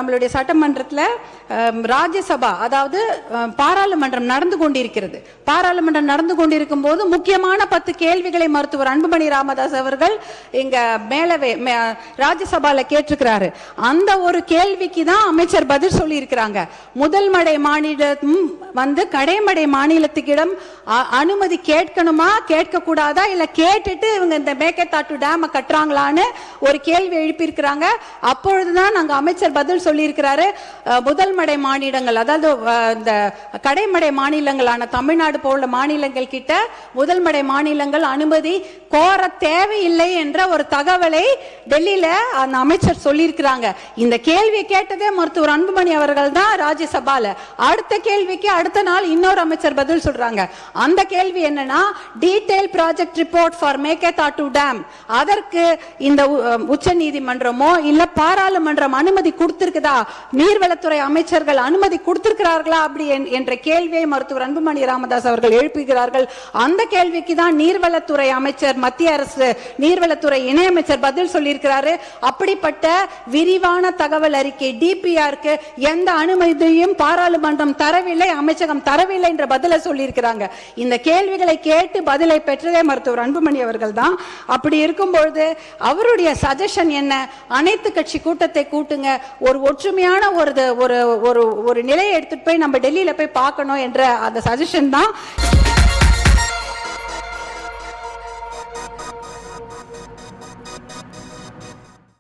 நம்மளுடைய சட்டமன்றத்தில் ராஜ்யசபா அதாவது பாராளுமன்றம் நடந்து கொண்டிருக்கிறது. பாராளுமன்றம் நடந்து கொண்டிருக்கும் போது முக்கியமான 10 கேள்விகளை மருத்துவர் அன்புமணி ராமதாஸ் அவர்கள் இங்க மேலவே ராஜ்யசபால கேட்டிருக்கிறாரு. அந்த ஒரு கேள்விக்கு தான் அமைச்சர் பதில் சொல்லி இருக்கிறாங்க. முதல் மடை மாநிலம் கடைமடை மாநிலத்துக்கிடம் அனுமதி கேட்கணுமா கேட்க கூடாதா இல்ல கேட்டுட்டு இவங்க இந்த மேகதாட்டு டேம் கட்டுறாங்களான்னு ஒரு கேள்வி எழுப்பியிருக்கிறாங்க. அப்பொழுதுதான் நாங்க அமைச்சர் பதில் சொல்லி இருக்கிறாரு. முதல் மடை மாநிலங்கள் அதாவது இந்த கடைமடை மாநிலங்களான தமிழ்நாடு போல மாநிலங்கள் கிட்ட முதல் மடை மாநிலங்கள் அனுமதி கோர தேவையில்லை என்ற ஒரு தகவலை டெல்லியில அந்த அமைச்சர் சொல்லி இருக்கிறாங்க. இந்த கேள்வியை கேட்டதே மருத்துவர் அன்புமணி அவர்கள் தான் ராஜ்யசபால. அடுத்த கேள்விக்கு அடுத்த நாள் இன்னொரு அமைச்சர் பதில் சொல்றாங்க. அந்த கேள்வி என்னன்னா detail project report for Mekedatu dam, அதற்கு இந்த உச்ச நீதிமன்றமோ இல்ல பாராளுமன்றம் அனுமதி கொடுத்திருக்குதா, நீர்வளத்துறை அமைச்சர்கள் அனுமதி கொடுத்திருக்கிறார்களா அப்படி என்ற கேள்வியை மருத்துவர் அன்புமணி ராமதாஸ் அவர்கள் எழுப்புகிறார்கள். அந்த கேள்விக்கு தான் நீர்வளத்துறை அமைச்சர் மத்திய அரசு நீர்வளத்துறை இணையமைச்சர் பதில் சொல்லியிருக்கிறாரு. அப்படிப்பட்ட விரிவான தகவல் அறிக்கை டிபிஆருக்கு எந்த அனுமதியும் பாராளுமன்றம் தரவில்லை, அமைச்சகம் தரவில்லை என்ற பதிலை சொல்லியிருக்கிறாங்க. இந்த கேள்விகளை கேட்டு பதிலை பெற்றதே மருத்துவர் அன்புமணி அவர்கள் தான். அப்படி இருக்கும்பொழுது அவருடைய சஜஷன் என்ன, அனைத்து கட்சி கூட்டத்தை கூட்டுங்க, ஒரு ஒற்றுமையான ஒரு நிலையை எடுத்துட்டு போய் நம்ம டெல்லியில போய் பார்க்கணும் என்ற அந்த சஜஷன் தான்.